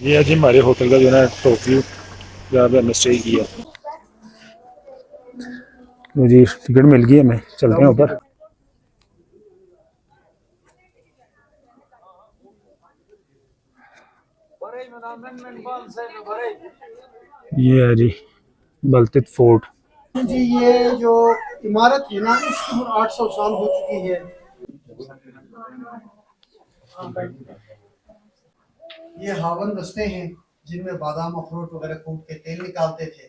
یہ ہے جی ہمارے ہوٹل کا جو ہے نا ٹاپ ویو جہاں پہ ہم نے اسٹے کیا. جی ٹکٹ مل گئی ہمیں, چلتے ہیں اوپر. یہ ہے جی بلتت فورٹ. جی یہ جو عمارت ہے نا اس کی عمر 800 سال ہو چکی ہے. یہ ہاون دستے ہیں جن میں بادام اخروٹ وغیرہ کوٹ کے تیل نکالتے تھے.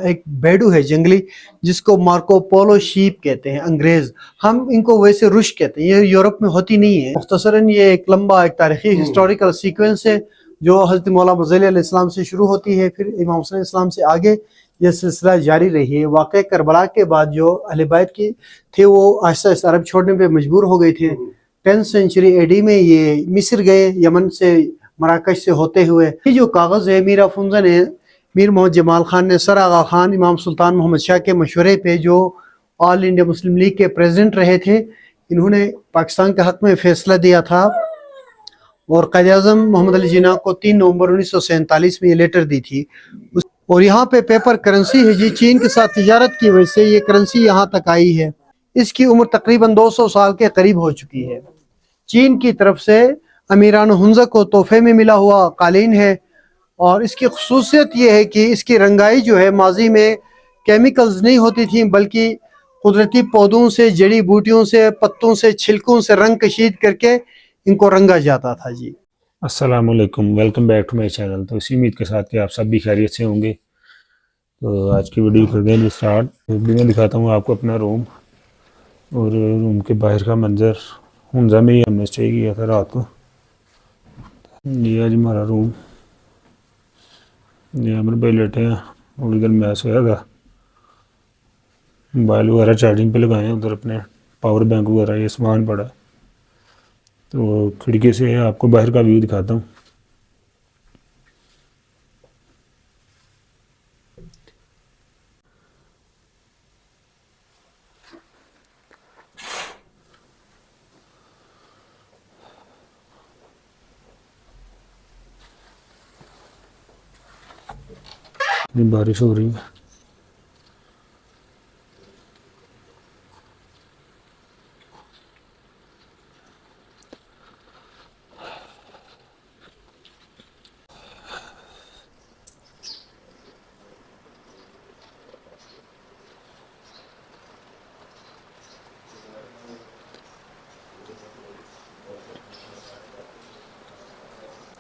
ایک بیڈو ہے جنگلی جس کو مارکو پولو شیپ کہتے ہیں انگریز, ہم ان کو ویسے رش کہتے ہیں. یہ یورپ میں ہوتی نہیں ہے. مختصراً یہ ایک لمبا ایک تاریخی ہسٹوریکل سیکوینس ہے جو حضرت مولانا مظہر علیہ السلام سے شروع ہوتی ہے, پھر امام حسین علیہ السلام سے آگے یہ سلسلہ جاری رہی ہے. واقع کربلا کے بعد جو اہل بیت کی تھے وہ آہستہ آہستہ عرب چھوڑنے پہ مجبور ہو گئے تھے. 10th سینچری اے ڈی میں یہ مصر گئے, یمن سے مراکش سے ہوتے ہوئے. یہ جو کاغذ ہے میر افروزہ نے, میر محمد جمال خان نے سر آغا خان امام سلطان محمد شاہ کے مشورے پہ, جو آل انڈیا مسلم لیگ کے پریزیڈنٹ رہے تھے, انہوں نے پاکستان کے حق میں فیصلہ دیا تھا اور قائد اعظم محمد علی جناح کو 3 نومبر 1947 میں یہ لیٹر دی تھی. اور یہاں پہ پیپر کرنسی ہے جی, چین کے ساتھ تجارت کی وجہ سے یہ کرنسی یہاں تک آئی ہے. اس کی عمر تقریباً 200 سال کے قریب ہو چکی ہے. چین کی طرف سے امیران ہنزا کو تحفے میں ملا ہوا قالین ہے, اور اس کی خصوصیت یہ ہے کہ اس کی رنگائی جو ہے ماضی میں کیمیکلز نہیں ہوتی تھیں بلکہ قدرتی پودوں سے, جڑی بوٹیوں سے, پتوں سے, چھلکوں سے رنگ کشید کر کے ان کو رنگا جاتا تھا. جی السلام علیکم, welcome back to my channel. تو اسی امید کے ساتھ کہ آپ سب بھی خیریت سے ہوں گے. تو آج کی ویڈیو کر دیں گے اسٹارٹ. میں دکھاتا ہوں آپ کو اپنا روم, اور روم کے باہر کا منظر. ہنزا میں ہی ہم نے اسٹے کیا تھا رات کو. یہ ہے جی ہمارا روم. یہ عمر بھائی لیٹے ہیں اور ادھر میں سویا تھا. موبائل وغیرہ چارجنگ پہ لگائے ہیں, ادھر اپنے پاور بینک وغیرہ یہ سامان پڑا. تو کھڑکی سے آپ کو باہر کا ویو دکھاتا ہوں. بارش ہو رہی ہے.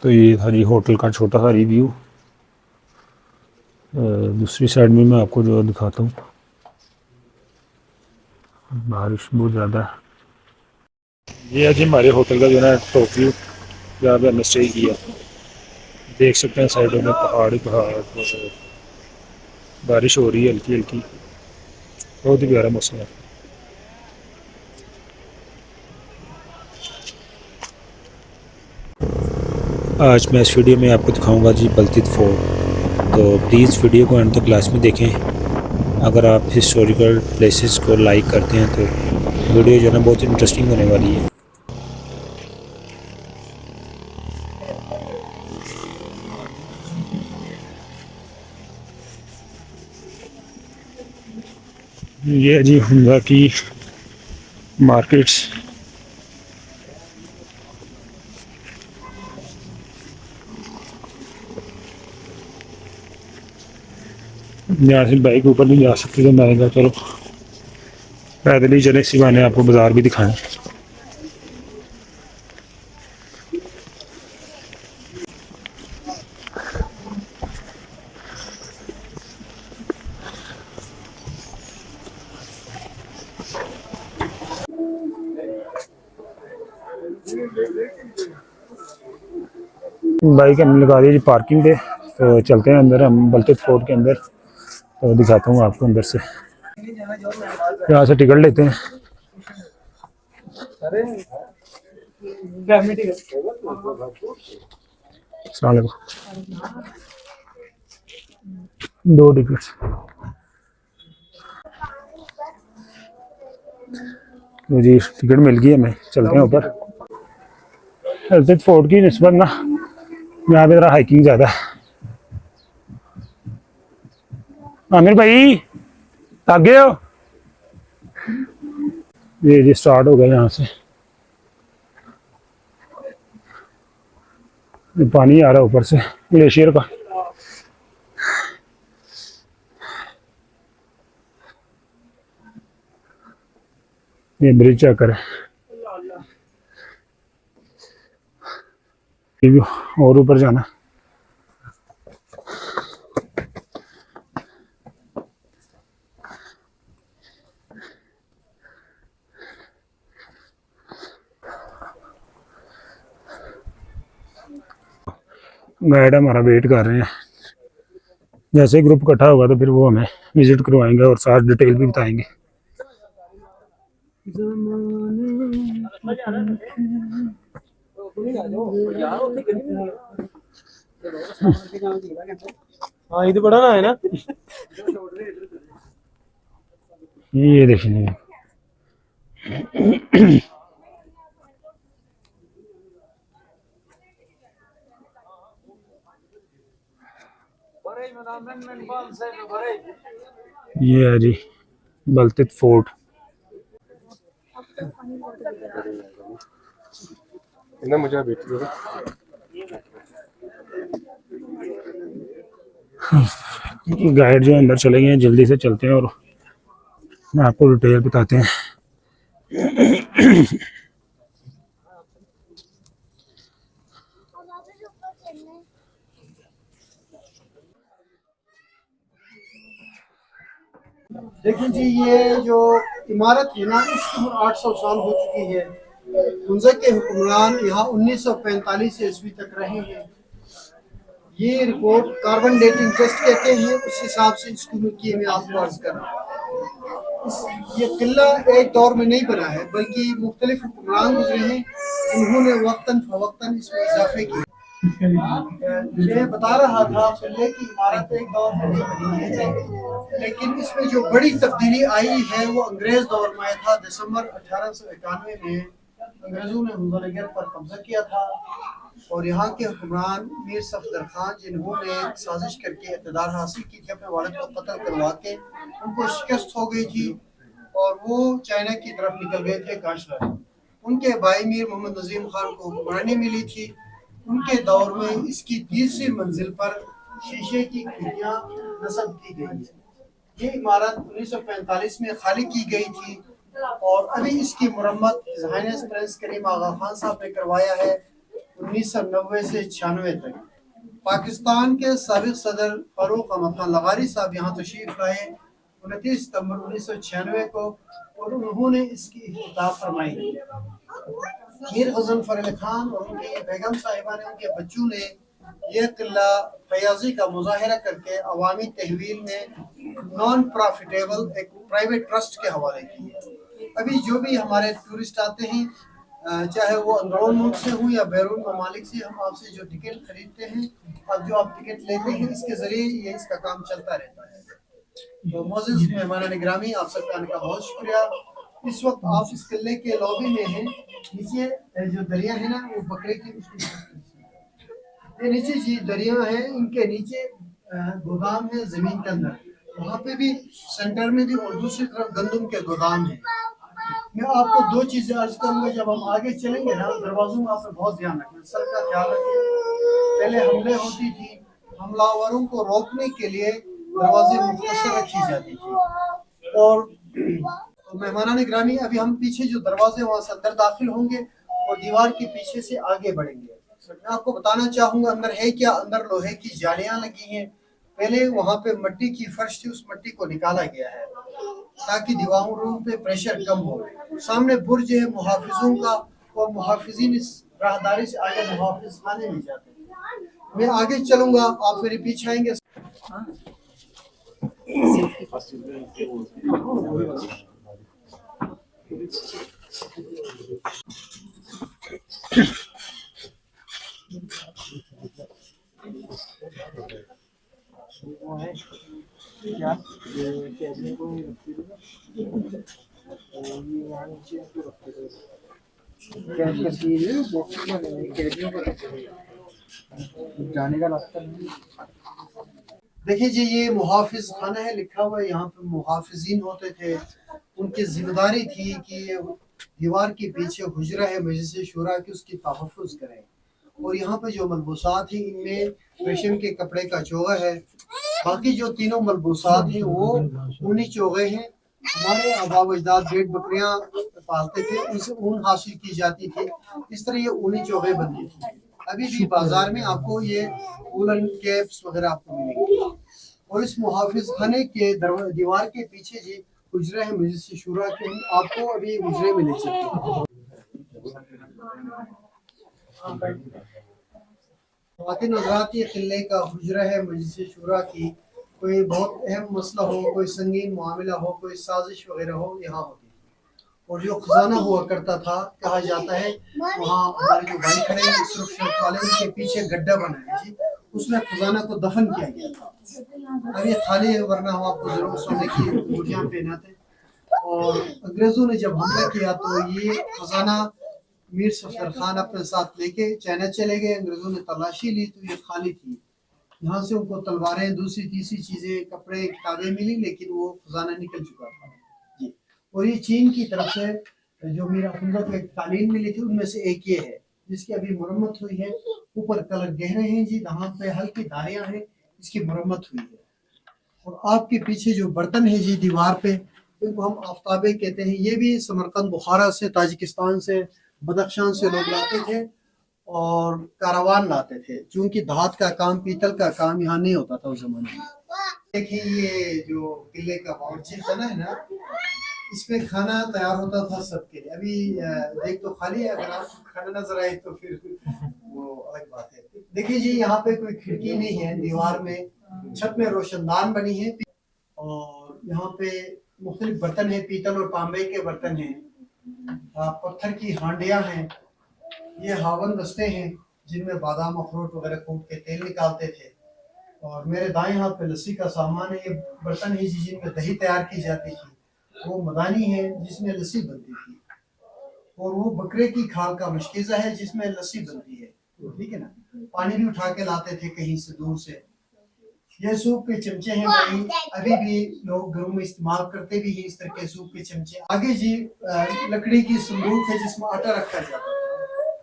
تو یہ تھا جی ہوٹل کا چھوٹا سا ریویو. دوسری سائڈ میں آپ کو جو دکھاتا ہوں. بارش بہت زیادہ ہے. یہ ہے جی ہمارے ہوٹل کا جو ہے نا ٹاپ ویو جہاں پہ ہم نے اسٹے کیا. دیکھ سکتے ہیں سائڈوں میں پہاڑ ہی پہاڑ, بارش ہو رہی ہے ہلکی ہلکی. بہت ہی پیارا موسم ہے. آج میں اس ویڈیو میں آپ کو دکھاؤں گا جی بلتت فورٹ. تو پلیز ویڈیو کو اینڈ تک کلاس میں دیکھیں. اگر آپ ہسٹوریکل پلیسز کو لائک کرتے ہیں تو ویڈیو جو ہے نا بہت انٹرسٹنگ ہونے والی ہے. یہ جی ہنزا کی مارکیٹس. یہاں سے بائک اوپر نہیں جا سکتی, تو میں نے کہا چلو پیدل ہی چلے, اسی بہانے آپ کو بازار بھی دکھائیں. بائک ہم نے لگا دی جی پارکنگ پہ. تو چلتے ہیں اندر ہم بلتت فورٹ کے اندر. تو دکھاتا ہوں آپ کو اندر سے. یہاں سے ٹکٹ لیتے ہیں. السلام علیکم. 2 ٹکٹس. جی ٹکٹ مل گئی ہمیں, چلتے ہیں اوپر. بلتت فورٹ کی نسبت نا यहाँ पे ज़रा हाइकिंग ज़्यादा है। आमिर भाई थक गए हो? ये जी स्टार्ट हो गया यहाँ से, पानी आ रहा है ऊपर से ग्लेशियर का। ये ब्रिज चेक करें, और ऊपर जाना। गाइड हमारा वेट कर रहे हैं, जैसे ग्रुप इकट्ठा होगा तो फिर वो हमें विजिट करवाएंगे और साथ डिटेल भी बताएंगे। हाँ ये तो बड़ा ना है ना। ये देखिए ये है जी बलतित फोर्ट। मुझे बैठी होगा। गाइड जो अंदर चले गए हैं, जल्दी से चलते हैं और मैं आपको डिटेल बताते हैं। देखिए जी, ये जो इमारत है ना, इसकी उम्र 800 साल हो चुकी है। हुंजा के हुक्मरान यहाँ 1945 ईस्वी तक रहे हैं। ये रिपोर्ट कार्बन डेटिंग टेस्ट कहते हैं, उस हिसाब से इसकी उम्र की मैं आपको अर्ज कर रहा हूँ। ये किला एक दौर में नहीं बना है, बल्कि मुख्तलिफ हुक्मरान गुजरे हैं, उन्होंने वक्तन फवक्तन इसमें इजाफे किए। मैं बता रहा था पहले कि इमारत एक दौर में नहीं बनी है, लेकिन इसमें जो बड़ी तब्दीली आई है वो अंग्रेज दौर में था। दिसंबर 1891 में अंग्रेजों ने हुंजा पर कब्जा किया था और यहाँ के हुक्मरान मीर सफदर खान, जिन्होंने साजिश करके इक़्तिदार हासिल की थी, अपने वालिद को कत्ल करवा के, उनको शिकस्त हो गई थी और वो चाइना की तरफ निकल गए थे काशरा। उनके भाई मीर मोहम्मद नजीम खान को हुक्मरानी मिली थी। उनके दौर में इसकी तीसरी मंजिल पर शीशे की खिड़कियां नस्ब की गई है। ये इमारत 1945 में खाली की गई थी और अभी इसकी मुरम्मत हिज हाइनेस प्रिंस करीम आगा खान साहब ने करवाया है 1990 से 96 तक। पाकिस्तान के साबिक सदर फारूक अहमद खान लगारी साहब यहाँ तशरीफ लाए 29 सितंबर 1996 को और उन्होंने इसकी इफ्तिताह फरमाई। मीर गजनफर अली खान और उनकी बेगम साहिबा ने, उनके बच्चों ने यह किला फयाजी का मुजाहिरा करके अवामी तहवील में नॉन प्रॉफिटेबल एक प्राइवेट ट्रस्ट के हवाले की है। अभी जो भी हमारे टूरिस्ट आते हैं, चाहे वो अंदरून मुल्क से हो या बैरून ममालिक से, हम आपसे जो टिकट खरीदते हैं और जो आप टिकट लेते हैं, इसके जरिए ये इसका काम चलता रहता है। तो मोअज़्ज़िज़ मेहमान ग्रामी, आप सबका आने का बहुत शुक्रिया। इस वक्त आप इस किले के लॉबी में हैं। नीचे जो दरिया है ना, वो बकरे की ये नीचे जी दरिया है, इनके नीचे गोदाम है जमीन के अंदर, वहाँ पे भी सेंटर में भी, और दूसरी तरफ गंदम के गोदाम है। मैं आपको दो चीजें अर्ज करूंगा, जब हम आगे चलेंगे ना, दरवाजों में आपने बहुत ध्यान रखना, सर का ख्याल रखिए। पहले हमले होती थी, हमलावरों को रोकने के लिए दरवाजे मुख्तसर रखी जाती थी। और तो मेहमानान ग्रामी, अभी हम पीछे जो दरवाजे वहाँ से अंदर दाखिल होंगे और दीवार के पीछे से आगे बढ़ेंगे। मैं आपको बताना चाहूंगा अंदर है क्या। अंदर लोहे की जालियां लगी हैं। पहले वहाँ पे मिट्टी की फर्श थी, उस मिट्टी को निकाला गया है ताकि दीवारों पे प्रेशर कम हो। सामने बुर्ज है मुहाफिजों का, और मुहाफिजीन इस राहदारी से आगे मुहाफिज खाने में जाते हैं। मैं आगे चलूंगा, आप मेरे पीछे आएंगे। जाने का रास्ता नहीं। देखिए जी, ये मुहाफिज खाना है, लिखा हुआ है यहाँ पे मुहाफिजीन होते थे, उनकी जिम्मेदारी थी कि दीवार के पीछे हुजरा है मजलिस शूरा की, उसकी तहफ़्फ़ुज़ करें। और यहाँ पे जो मलबूसात हैं इनमें रेशम के कपड़े का चोगा है, बाकी जो तीनों मलबूसात हैं वो ऊनी चोगे हैं। हमारे आबा अजदाद भेड़ बकरियां पालते थे, उनसे ऊन हासिल की जाती थी, इस तरह ये ऊनी चोगे बनती थी। अभी भी बाजार में आपको ये वूलन कैप्स वगैरह आपको मिलेंगे। और इस मुहाफिज खाने के दीवार के पीछे जी हुजरा है मजलिस शूरा के, हम आपको अभी हुजरे में ले चलते हैं। ख़वातीन हज़रात, ये किले का हुजरा है मजलिस शूरा की, कोई बहुत अहम मसला हो, कोई संगीन मामला हो, कोई साजिश वगैरह हो, यहाँ होती है। और जो खजाना हुआ करता था, कहा जाता है वहाँ हमारे जो भाई खड़े हैं सुरक्षा वाले, उनके पीछे गड्ढा बना है जी, उसमें खजाना को दफन किया गया था। अब ये खाली है, वरना हम आपको जरूर सोने की अंगूठियां पहनाते। और अंग्रेजों ने जब हमला किया तो ये खजाना मीर सफदर खान अपने साथ लेके चाइना चले गए। अंग्रेजों ने तलाशी ली तो ये खाली थी, यहाँ से उनको तलवारें, दूसरी तीसरी चीजें, कपड़े, किताबें मिली, लेकिन वो खजाना निकल चुका था जी। और ये चीन की तरफ से जो मीर अफंजा को एक कालीन मिली थी, उनमें से एक ये है जिसकी अभी मरम्मत हुई है। ऊपर कलर गहरे हैं जी, यहाँ पे हल्की धारियां हैं, इसकी मरम्मत हुई है। और आपके पीछे जो बर्तन है जी दीवार पे, इनको हम आफ्ताबे कहते हैं। ये भी समरकंद, बुखारा से, ताजिकिस्तान से, बदख्शान से लोग लाते थे और कारवान लाते थे, चूंकि धात का काम, पीतल का काम यहाँ नहीं होता था उस जमाने में। देखिए ये जो किले का बावर्ची खाना है ना, इसमें खाना तैयार होता था सबके लिए। अभी देख तो खाली है, अगर आपको खाना नजर आए तो फिर वो अलग बात है। देखिए जी, यहाँ पे कोई खिड़की नहीं है, दीवार में छत में रोशनदान बनी है। और यहाँ पे मुख्तलिफ बर्तन है, पीतल और तांबे के बर्तन हैं, पत्थर की हांडियां हैं। ये हावन दस्ते हैं जिनमें बादाम, अखरोट वगैरह कूट के तेल निकालते थे। और मेरे दाएं हाथ पे लस्सी का सामान है। ये बर्तन है जिनमें दही तैयार की जाती थी। वो मदानी है जिसमें लस्सी बनती थी। और वो बकरे की खाल का मशकीज़ा है जिसमें लस्सी बनती है, ठीक है ना। पानी भी उठा के लाते थे कहीं से दूर से। ये सूप के चमचे हैं भाई, अभी भी लोग घरों में इस्तेमाल करते भी हैं इस तरह के सूप के चमचे। आगे जी लकड़ी की संदूक है जिसमें आटा रखा जाता है।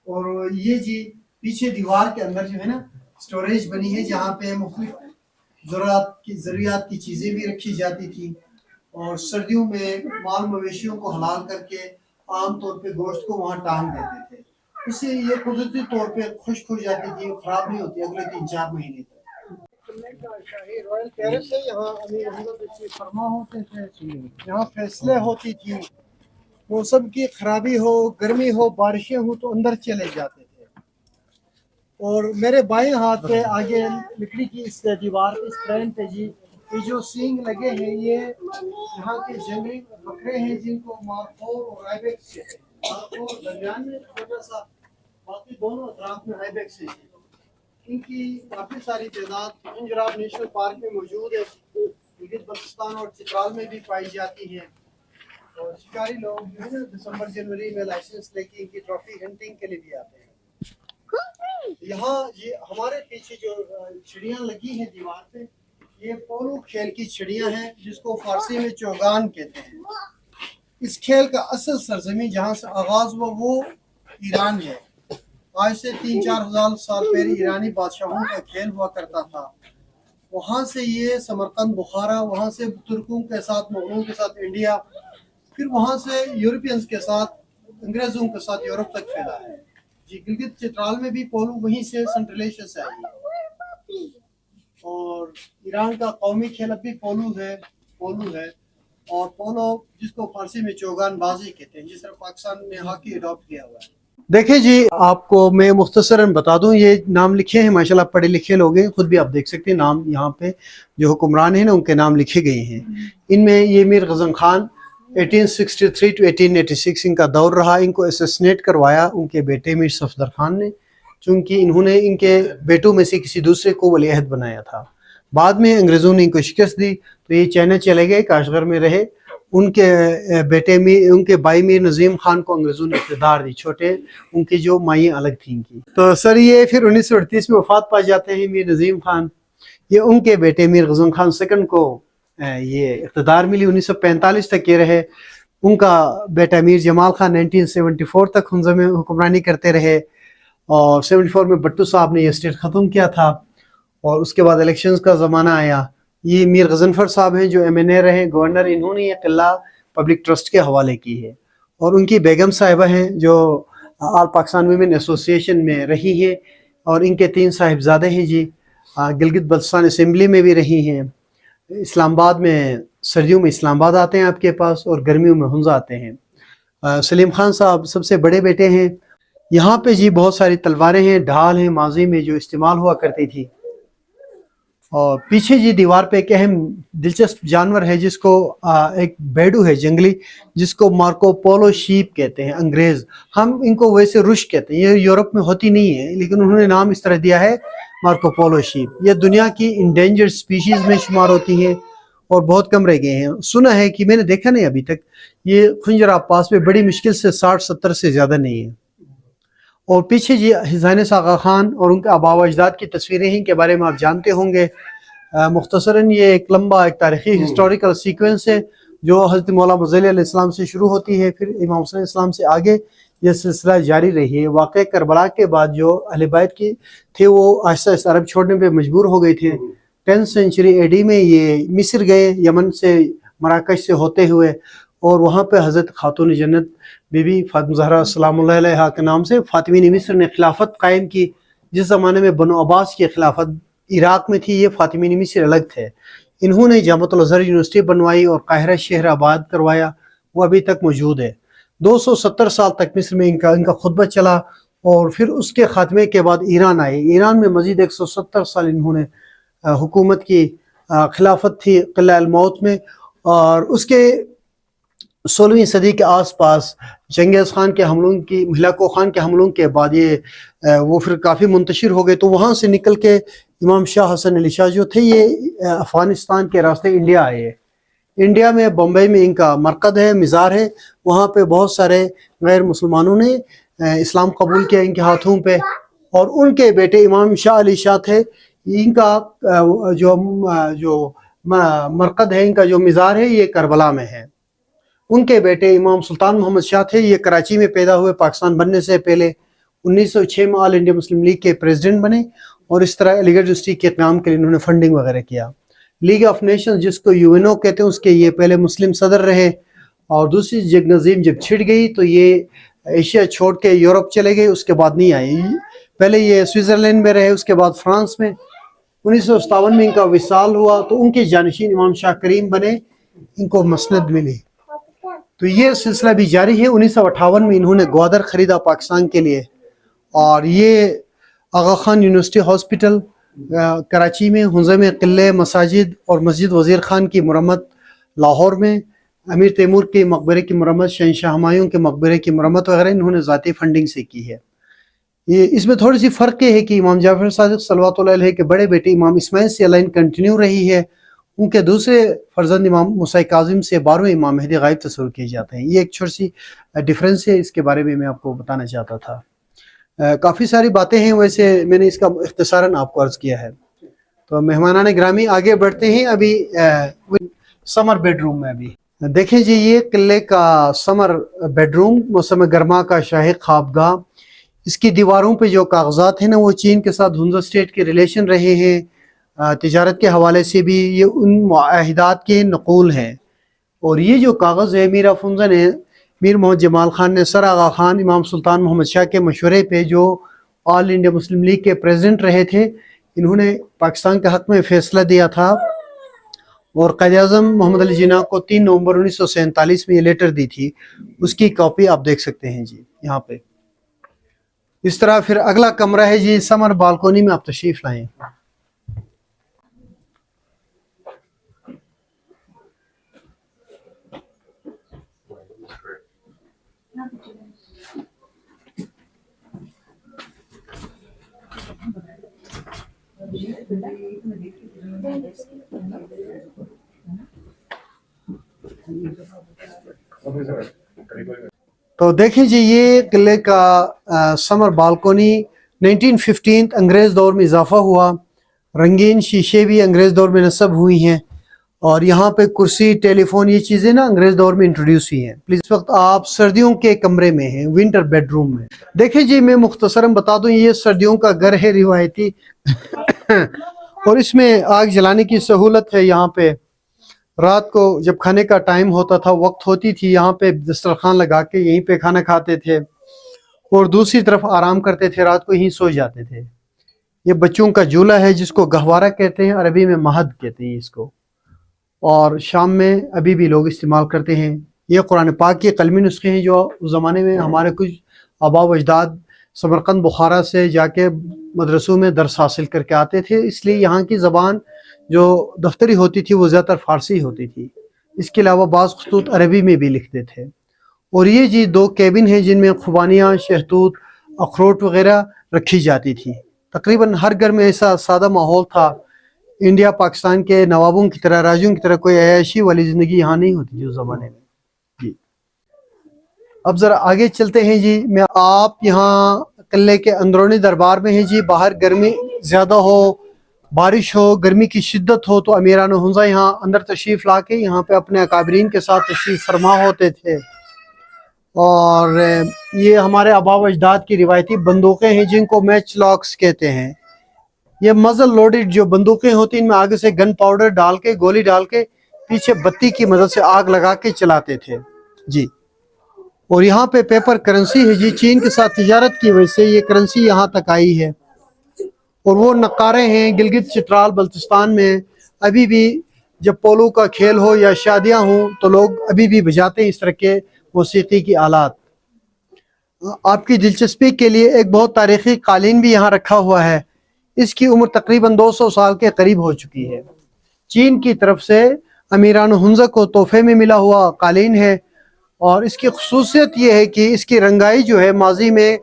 और ये जी पीछे दीवार के अंदर जो है ना स्टोरेज बनी है, जहाँ पे मुख्तलिफ ज़रूरियात की चीज़ें भी रखी जाती थी। और सर्दियों में माल मवेशियों को हलाल करके आम तौर पे गोश्त को वहाँ टांग देते थे। इससे ये कुदरती तौर पे खुश्क हो जाती थी, खराब नहीं होती अगले 3-4 महीने तक। रॉयल टेरेस है, यहाँ अमीर अहमद फरमा होते थे, यहाँ फैसले होती थी। मौसम की खराबी हो, गर्मी हो, बारिशें हो तो अंदर चले जाते थे। और मेरे बाएं हाथ पे आगे लकड़ी की इस दीवार इस ट्रेन पे जी ये जो सींग लगे हैं, ये यहाँ के जंगली बकरे हैं जिनको मारखोर और आइबेक्स है। मारखोर दरमियान में छोटा सा, बाकी दोनों अतराफ में आइबेक्स है। इनकी काफी सारी तादाद अंजराब नेशनल पार्क में मौजूद है, गिलगित बल्तिस्तान और चित्राल में भी पाई जाती है। और शिकारी लोग जो है ना दिसंबर जनवरी में लाइसेंस लेके इनकी ट्रॉफी हंटिंग के लिए भी आते हैं। यहाँ ये हमारे पीछे जो चिड़ियाँ लगी हैं दीवार पे, ये पोलो खेल की चिड़ियाँ हैं जिसको फारसी में चौगान कहते हैं। इस खेल का असल सरजमी जहाँ से आगाज हुआ वो ईरान है। आज से 3-4 हज़ार साल पहले ईरानी बादशाहों का खेल हुआ करता था। वहाँ से ये समरकंद, बुखारा, वहाँ से तुर्कों के साथ, मुगलों के साथ इंडिया, फिर वहाँ से यूरोपियंस के साथ, अंग्रेजों के साथ यूरोप तक फैला है जी। गिलगित चित्राल में भी पोलो वहीं से सेंट्रल एशिया से आई है। और ईरान का कौमी खेल अब भी पोलो है। और पोलो जिसको फारसी में चौगान बाजी कहते हैं, जिस तरह पाकिस्तान ने हॉकी अडॉप्ट किया हुआ है। देखिए जी, आपको मैं मुख्तसरन बता दूं, ये नाम लिखे हैं माशाल्लाह, पढ़े लिखे लोग हैं, खुद भी आप देख सकते हैं नाम यहाँ पे जो हुक्मरान हैं ना उनके नाम लिखे गए हैं। इनमें ये मीर गज़न खान 1863 to 1886 इनका दौर रहा। इनको असैसिनेट करवाया उनके बेटे मीर सफदर खान ने, चूँकि इन्होंने इनके बेटों में से किसी दूसरे को वलीअहद बनाया था। बाद में अंग्रेज़ों ने इनको शिकस्त दी तो ये चाइना चले गए, काशगर में रहे। ان کے ان کے بھائی میر نظیم خان کو انگریزوں نے اقتدار دی، چھوٹے ان کی جو مائیں الگ تھیں ان کی۔ تو سر یہ پھر 1938 میں وفات پا جاتے ہیں میر نظیم خان۔ یہ ان کے بیٹے میر غزنفر خان سیکنڈ کو یہ اقتدار ملی، 1945 تک یہ رہے۔ ان کا بیٹا میر جمال خان 1974 تک ہنزہ میں حکمرانی کرتے رہے، اور 74 میں بٹو صاحب نے یہ اسٹیٹ ختم کیا تھا، اور اس کے بعد الیکشنز کا زمانہ آیا۔ یہ میر غضنفر صاحب ہیں جو MNA رہے، گورنر، انہوں نے یہ قلعہ پبلک ٹرسٹ کے حوالے کی ہے، اور ان کی بیگم صاحبہ ہیں جو آل پاکستان ویمن ایسوسی ایشن میں رہی ہیں، اور ان کے 3 صاحبزادے ہیں جی، گلگت بلتستان اسمبلی میں بھی رہی ہیں، اسلام آباد میں سردیوں میں اسلام آباد آتے ہیں آپ کے پاس، اور گرمیوں میں ہنزہ آتے ہیں۔ سلیم خان صاحب سب سے بڑے بیٹے ہیں۔ یہاں پہ جی بہت ساری تلواریں ہیں، ڈھال ہیں ماضی میں جو استعمال ہوا کرتی تھی، اور پیچھے جی دیوار پہ ایک اہم دلچسپ جانور ہے جس کو ایک بیڈو ہے جنگلی، جس کو مارکو پولو شیپ کہتے ہیں انگریز، ہم ان کو ویسے رش کہتے ہیں، یہ یورپ میں ہوتی نہیں ہے لیکن انہوں نے نام اس طرح دیا ہے مارکو پولو شیپ۔ یہ دنیا کی انڈینجرڈ سپیشیز میں شمار ہوتی ہیں اور بہت کم رہ گئے ہیں۔ سنا ہے کہ میں نے دیکھا نہیں ابھی تک، یہ خنجر آبپاس میں بڑی مشکل سے 60-70 سے زیادہ نہیں ہے۔ اور پیچھے جی حسین آغا خان اور ان کے آباء و اجداد کی تصویریں ہیں، کے بارے میں آپ جانتے ہوں گے۔ مختصراً یہ ایک لمبا ایک تاریخی ہسٹوریکل سیکوینس ہے جو حضرت مولا مزلی علیہ السلام سے شروع ہوتی ہے، پھر امام حسین علیہ السلام سے آگے یہ سلسلہ جاری رہی ہے۔ واقع کربلا کے بعد جو اہل بیت کی تھے وہ آہستہ آہستہ عرب چھوڑنے پہ مجبور ہو گئے تھے۔ 10th سینچری AD میں یہ مصر گئے، یمن سے مراکش سے ہوتے ہوئے، اور وہاں پہ حضرت خاتون جنت بی بی فاطمہ زہرا سلام اللہ علیہا کے نام سے فاطمین مصر نے خلافت قائم کی۔ جس زمانے میں بنو عباس کی خلافت عراق میں تھی، یہ فاطمین مصر الگ تھے۔ انہوں نے جامعۃ الازہر یونیورسٹی بنوائی اور قاہرہ شہر آباد کروایا، وہ ابھی تک موجود ہے۔ 270 سال تک مصر میں ان کا خطبہ چلا، اور پھر اس کے خاتمے کے بعد ایران آئے۔ ایران میں مزید 170 سال انہوں نے حکومت کی، خلافت تھی قلعہ الموت میں، اور اس کے 16ویں صدی کے آس پاس چنگیز خان کے حملوں کی، ہلاکو خان کے حملوں کے بعد یہ وہ پھر کافی منتشر ہو گئے، تو وہاں سے نکل کے امام شاہ حسن علی شاہ جو تھے یہ افغانستان کے راستے انڈیا آئے۔ انڈیا میں بمبئی میں ان کا مرکز ہے، مزار ہے، وہاں پہ بہت سارے غیر مسلمانوں نے اسلام قبول کیا ان کے ہاتھوں پہ، اور ان کے بیٹے امام شاہ علی شاہ تھے۔ ان کا جو مرکز ہے، ان کا جو مزار ہے یہ کربلا میں ہے۔ ان کے بیٹے امام سلطان محمد شاہ تھے، یہ کراچی میں پیدا ہوئے پاکستان بننے سے پہلے۔ 1906 میں آل انڈیا مسلم لیگ کے پریزیڈنٹ بنے، اور اس طرح علی گڑھ یونیورسٹی کے قیام کے لیے انہوں نے فنڈنگ وغیرہ کیا۔ لیگ آف نیشنز جس کو UNO کہتے ہیں، اس کے یہ پہلے مسلم صدر رہے، اور دوسری جنگ عظیم جب چھڑ گئی تو یہ ایشیا چھوڑ کے یورپ چلے گئے، اس کے بعد نہیں آئے۔ پہلے یہ سوئٹزرلینڈ میں رہے، اس کے بعد فرانس میں۔ 1957 میں ان کا وصال ہوا تو ان کے جانشین امام شاہ کریم بنے، ان کو مسند ملی، تو یہ سلسلہ بھی جاری ہے۔ 1958 میں انہوں نے گوادر خریدا پاکستان کے لیے، اور یہ آغا خان یونیورسٹی ہاسپٹل کراچی میں، ہنزہ میں قلعے، مساجد اور مسجد وزیر خان کی مرمت، لاہور میں امیر تیمور کے مقبرے کی مرمت، شہنشاہ ہمایوں کے مقبرے کی مرمت وغیرہ انہوں نے ذاتی فنڈنگ سے کی ہے۔ یہ اس میں تھوڑی سی فرق یہ ہے کہ امام جعفر صادق صلوات اللہ علیہ کے بڑے بیٹے امام اسماعیل سے لائن کنٹینیو رہی ہے، ان کے دوسرے فرزند امام موسیٰ کاظم سے 12ویں امام مہدی غائب تصور کیے جاتے ہیں۔ یہ ایک چھوٹی سی ڈیفرنس ہے، اس کے بارے میں آپ کو بتانا چاہتا تھا۔ کافی ساری باتیں ہیں، ویسے میں نے اس کا اختصاراً آپ کو عرض کیا ہے۔ تو مہمانان گرامی آگے بڑھتے ہیں، ابھی سمر بیڈ روم میں ابھی دیکھیں جی، یہ قلعے کا سمر بیڈ روم، موسم گرما کا شاہی خوابگاہ۔ اس کی دیواروں پہ جو کاغذات ہیں نا، وہ چین کے ساتھ ہنزہ اسٹیٹ کے ریلیشن رہے ہیں، تجارت کے حوالے سے بھی یہ ان معاہدات کے نقول ہیں۔ اور یہ جو کاغذ ہے، میر افنزہ نے، میر محمد جمال خان نے سر آغا خان امام سلطان محمد شاہ کے مشورے پہ، جو آل انڈیا مسلم لیگ کے پریزیڈنٹ رہے تھے، انہوں نے پاکستان کے حق میں فیصلہ دیا تھا، اور قائد اعظم محمد علی جناح کو 3 نومبر 1947 میں یہ لیٹر دی تھی۔ اس کی کاپی آپ دیکھ سکتے ہیں جی یہاں پہ۔ اس طرح پھر اگلا کمرہ ہے جی سمر بالکونی میں، آپ تشریف لائیں۔ तो देखें जी, ये किले का समर बालकोनी 1915 अंग्रेज़ दौर में इजाफा हुआ। रंगीन शीशे भी अंग्रेज़ दौर में नस्ब हुई हैं, और यहाँ पे कुर्सी, टेलीफोन, ये चीज़ें ना अंग्रेज़ दौर में इंट्रोड्यूस हुई हैं। प्लीज़, इस वक्त आप सर्दियों के कमरे में हैं, विंटर बेडरूम में। देखिए जी, मैं मुख्तसरन बता दूं, ये सर्दियों का घर है रिवायती और इसमें आग जलाने की सहूलत है। यहाँ पे रात को जब खाने का टाइम होता था, वक्त होती थी, यहाँ पे दस्तरखान लगा के यहीं पे खाना खाते थे और दूसरी तरफ आराम करते थे, रात को यहीं सो जाते थे। ये बच्चों का झूला है जिसको गहवारा कहते हैं, अरबी में महद कहते हैं इसको, और शाम में अभी भी लोग इस्तेमाल करते हैं। ये कुरान पाक के कलमी नुस्खे हैं जो उस ज़माने में हमारे कुछ आबा व अजदाद समरकंद बुखारा से जाके मदरसों में दर्स हासिल करके आते थे, इसलिए यहाँ की ज़बान जो दफ्तरी होती थी वो ज़्यादातर फ़ारसी होती थी। इसके अलावा बाज़ खतूत अरबी में भी लिखते थे। और ये जी 2 केबिन हैं जिनमें खुबानियाँ, शहतूत, अखरोट वगैरह रखी जाती थी। तकरीबन हर घर में ऐसा सादा माहौल था। इंडिया पाकिस्तान के नवाबों की तरह, राजियों की तरह कोई अय्याशी वाली ज़िंदगी यहाँ नहीं होती थी उस ज़माने में जी। अब ज़रा आगे चलते हैं जी। मैं आप यहाँ किले के अंदरूनी दरबार में हैं जी। बाहर गर्मी ज़्यादा हो, बारिश हो, गर्मी की शिद्दत हो तो अमीरान हुंजा यहाँ अंदर तशरीफ़ ला के यहाँ पे अपने अकाबरीन के साथ तशरीफ़ फरमा होते थे। और ये हमारे आबा व अजदाद की रिवायती बंदूकें हैं जिनको मैच लॉक्स कहते हैं। ये मजल लोडेड जो बंदूकें होती हैं, इनमें आगे से गन पाउडर डाल के, गोली डाल के, पीछे बत्ती की मदद से आग लगा के चलाते थे जी। और यहाँ पे पेपर करेंसी है जी। चीन के साथ तिजारत की वजह से ये करेंसी यहाँ तक आई है। और वो नक्कारे हैं गिलगित चित्राल बल्तिस्तान में, अभी भी जब पोलो का खेल हो या शादियाँ हों तो लोग अभी भी बजाते हैं इस तरह के मौसीकी की आलात। आपकी दिलचस्पी के लिए एक बहुत तारीखी कालीन भी यहाँ रखा हुआ है। इसकी उम्र तकरीबन 200 साल के करीब हो चुकी है। चीन की तरफ से अमीरान हुंजा को तोहफे में मिला हुआ कालीन है। और इसकी खुसूसियत ये है कि इसकी रंगाई जो है माजी में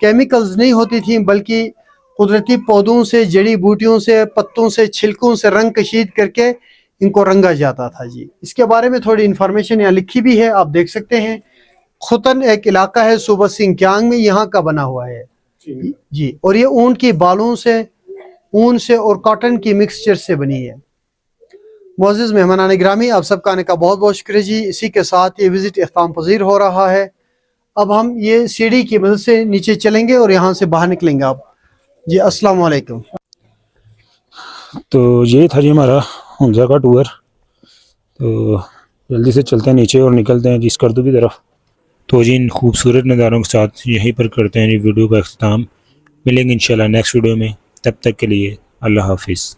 केमिकल्स नहीं होती थी, बल्कि कुदरती पौधों से, जड़ी बूटियों से, पत्तों से, छिलकों से रंग कशीद करके इनको रंगा जाता था जी। इसके बारे में थोड़ी इन्फॉर्मेशन यहाँ लिखी भी है, आप देख सकते हैं। खुतन एक इलाका है सूबा सिंकियांग में, यहाँ का बना हुआ है जी। और ये ऊन की बालों से, ऊन से और कॉटन की मिक्सचर से बनी है। मोअज़्ज़िज़ मेहमानान गिरामी, आप सबका आने का बहुत बहुत शुक्रिया जी। इसी के साथ ये विज़िट इख्तिताम पज़ीर हो रहा है। अब हम ये सीढ़ी की मदद से नीचे चलेंगे और यहाँ से बाहर निकलेंगे आप जी। अस्सलाम वालेकुम। तो ये था जी हमारा हुंजा का टूर। तो जल्दी से चलते हैं नीचे और निकलते हैं जी स्कर्दू की तरफ। तो जी इन खूबसूरत नज़ारों के साथ यहीं पर करते हैं जी वीडियो का इख्तिताम। मिलेंगे इंशाल्लाह नेक्स्ट वीडियो में, तब तक के लिए अल्लाह हाफिज़।